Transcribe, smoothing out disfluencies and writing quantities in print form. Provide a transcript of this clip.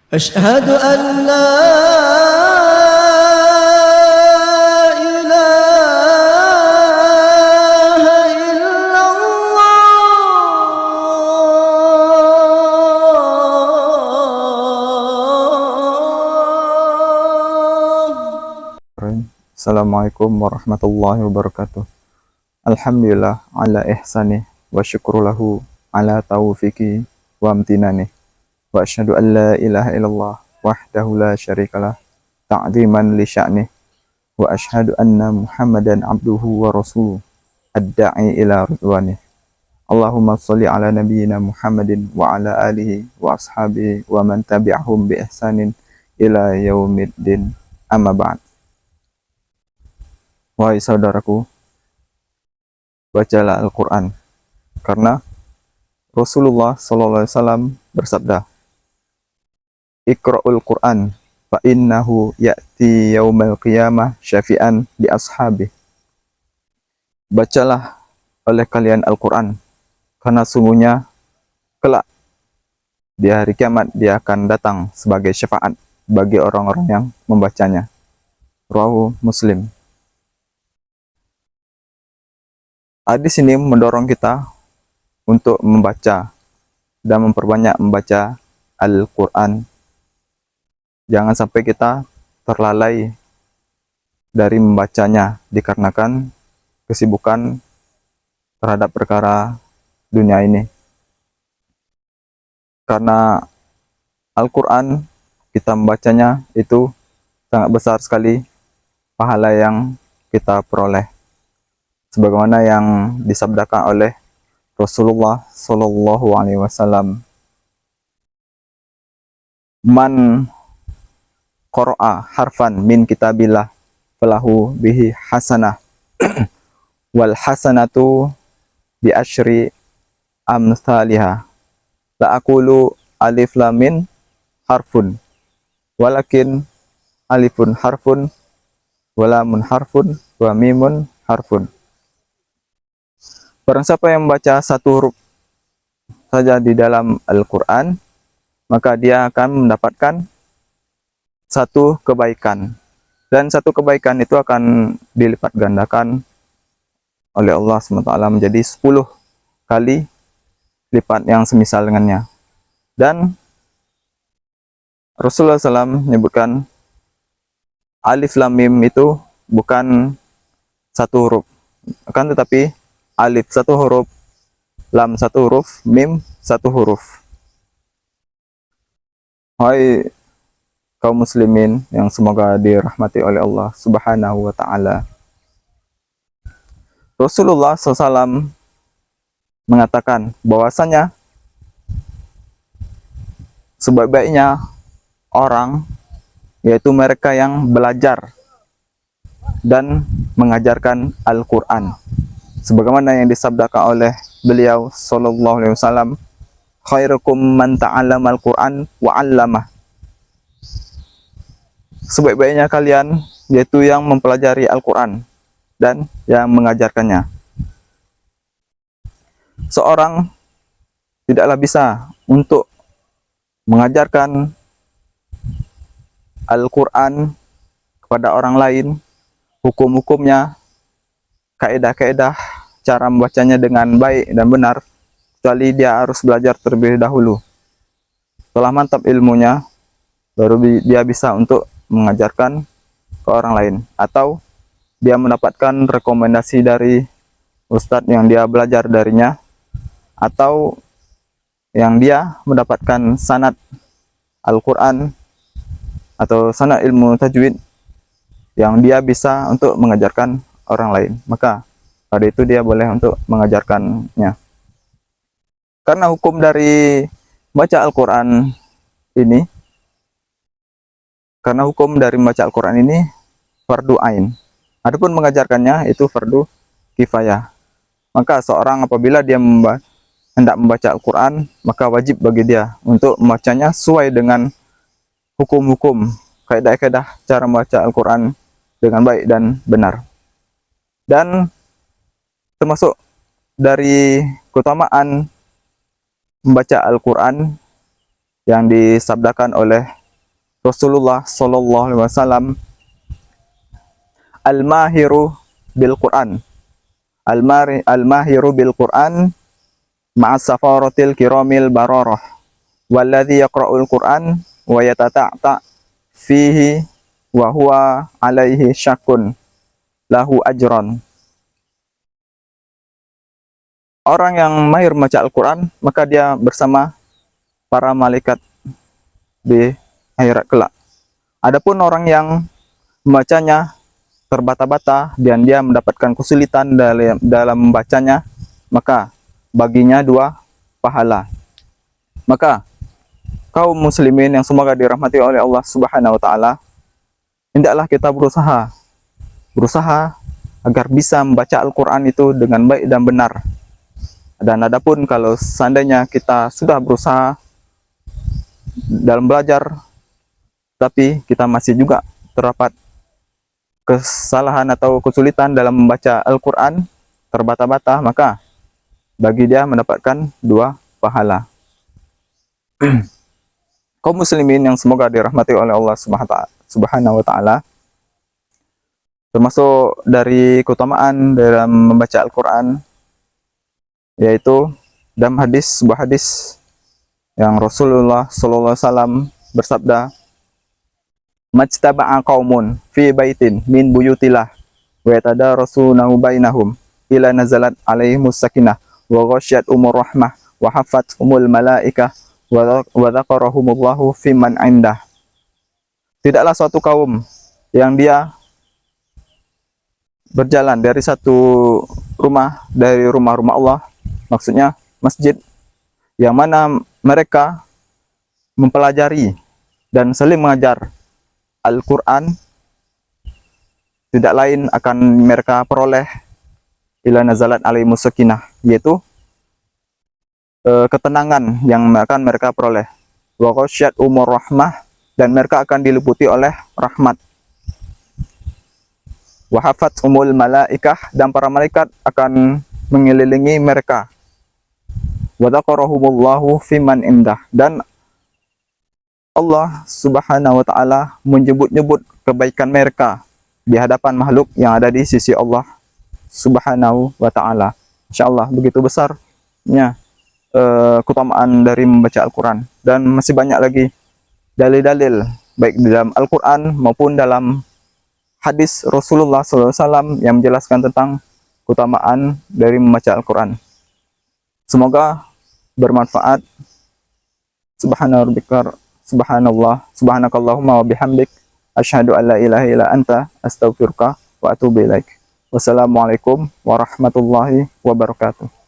أشهد أن لا إله إلا الله. Assalamualaikum warahmatullahi wabarakatuh. Alhamdulillah ala ihsani wa syukru lahu ala taufiqi wa amtinani. Wa asyhadu an la ilaha illallah wahdahu la syarikalah ta'ziman li sya'ni. Wa asyhadu anna Muhammadan abduhu wa rasuluh ad-da'i ila ridwani. Allahumma sholli ala nabiyyina Muhammadin wa ala alihi wa ashabihi wa man tabi'ahum bi ihsanin ila yaumiddin. Amma ba'd. Wahai saudaraku, bacalah Al-Quran, karena Rasulullah SAW bersabda, Iqra'ul Quran, fa innahu ya'ti yaumal qiyamah syafi'an li ashabi. Bacalah oleh kalian Al-Quran, karena sungguhnya kelak di hari kiamat dia akan datang sebagai syafaat bagi orang-orang yang membacanya. Rawahu Muslim. Hadis ini mendorong kita untuk membaca dan memperbanyak membaca Al-Quran. Jangan sampai kita terlalai dari membacanya dikarenakan kesibukan terhadap perkara dunia ini. Karena Al-Quran, kita membacanya itu sangat besar sekali pahala yang kita peroleh, sebagaimana yang disabdakan oleh Rasulullah Shallallahu Alaihi Wasallam, man qara'a harfan min kitabillah falahu bihi hasanah wal hasanatu bi asyri amsalihah. La aqulu alif lam min harfun walakin alifun harfun walamun harfun wa mimun harfun. Barang siapa yang membaca satu huruf saja di dalam Al-Quran, maka dia akan mendapatkan satu kebaikan. Dan satu kebaikan itu akan dilipat gandakan oleh Allah SWT menjadi 10 kali lipat yang semisal dengannya. Dan Rasulullah SAW menyebutkan alif lam mim itu bukan satu huruf, akan tetapi alif satu huruf, lam satu huruf, mim satu huruf. Hai kaum muslimin yang semoga dirahmati oleh Allah Subhanahu wa Ta'ala. Rasulullah SAW mengatakan bahwasanya sebaik-baiknya orang yaitu mereka yang belajar dan mengajarkan Al-Quran, sebagaimana yang disabdakan oleh beliau Sallallahu Alaihi Wasallam, khairukum man ta'allama al-Quran wa 'allamah. Sebaik-baiknya kalian yaitu yang mempelajari Al-Quran dan yang mengajarkannya. Seorang tidaklah bisa untuk mengajarkan Al-Quran kepada orang lain, hukum-hukumnya, kaidah-kaidah cara membacanya dengan baik dan benar, kecuali dia harus belajar terlebih dahulu. Setelah mantap ilmunya, baru dia bisa untuk mengajarkan ke orang lain, atau dia mendapatkan rekomendasi dari ustadz yang dia belajar darinya, atau yang dia mendapatkan sanad Al-Quran atau sanad ilmu tajwid yang dia bisa untuk mengajarkan orang lain, maka pada itu dia boleh untuk mengajarkannya. Karena hukum dari baca Al-Quran ini, fardu ain. Adapun mengajarkannya itu fardu kifayah. Maka seorang apabila dia hendak membaca Al-Quran, maka wajib bagi dia untuk membacanya sesuai dengan hukum-hukum, kaidah-kaidah cara membaca Al-Quran dengan baik dan benar. Dan termasuk dari keutamaan membaca Al-Quran yang disabdakan oleh Rasulullah sallallahu alaihi wasallam, al-mahiru bil Quran, al-mahiru bil Quran ma'as safaratil kiramil bararah, walladzi yaqra'ul Quran wa yatata'ta fihi wa huwa alaihi syakun lahu ajran. Orang yang mahir membaca Al-Quran, maka dia bersama para malaikat di akhirat kelak. Adapun orang yang membacanya terbata-bata dan dia mendapatkan kesulitan dalam membacanya, maka baginya 2 pahala. Maka kaum muslimin yang semoga dirahmati oleh Allah Subhanahu wa taala, hendaklah kita berusaha agar bisa membaca Al-Quran itu dengan baik dan benar. Dan adapun kalau seandainya kita sudah berusaha dalam belajar, tapi kita masih juga terdapat kesalahan atau kesulitan dalam membaca Al-Quran terbata-bata, maka bagi dia mendapatkan 2 pahala. Kaum muslimin yang semoga dirahmati oleh Allah Subhanahu wa taala, termasuk dari keutamaan dalam membaca Al-Quran, yaitu dalam sebuah hadis yang Rasulullah sallallahu alaihi wasallam bersabda, majtaba'a qaumun fi baitin min buyutillah wa yatadarasunahu bainahum ila nazalat alaihimus sakinah wa ghasyat umur rahmah wa hafat umul malaikah wa dzakarahumullahu fi man indah. Tidaklah suatu kaum yang dia berjalan dari satu rumah dari rumah-rumah Allah, maksudnya masjid, yang mana mereka mempelajari dan saling mengajar Al-Quran, tidak lain akan mereka peroleh ila nazalat alaihimus sakinah, yaitu ketenangan yang akan mereka peroleh, wa ghasyat umur rahmah, dan mereka akan diliputi oleh rahmat, wa hafat umul malaikah, dan para malaikat akan mengelilingi mereka, wa dzakarahumullahu fiman indah, dan Allah Subhanahu wa taala menyebut-nyebut kebaikan mereka di hadapan makhluk yang ada di sisi Allah Subhanahu wa taala. Insyaallah begitu besarnya keutamaan dari membaca Al-Quran, dan masih banyak lagi dalil-dalil baik di dalam Al-Quran maupun dalam hadis Rasulullah SAW yang menjelaskan tentang keutamaan dari membaca Al-Quran. Semoga bermanfaat. Subhanakallahumma wa bihamdik, asyhadu an la ilaha illa anta, astaghfiruka wa atubu ilaik. Wassalamualaikum warahmatullahi wabarakatuh.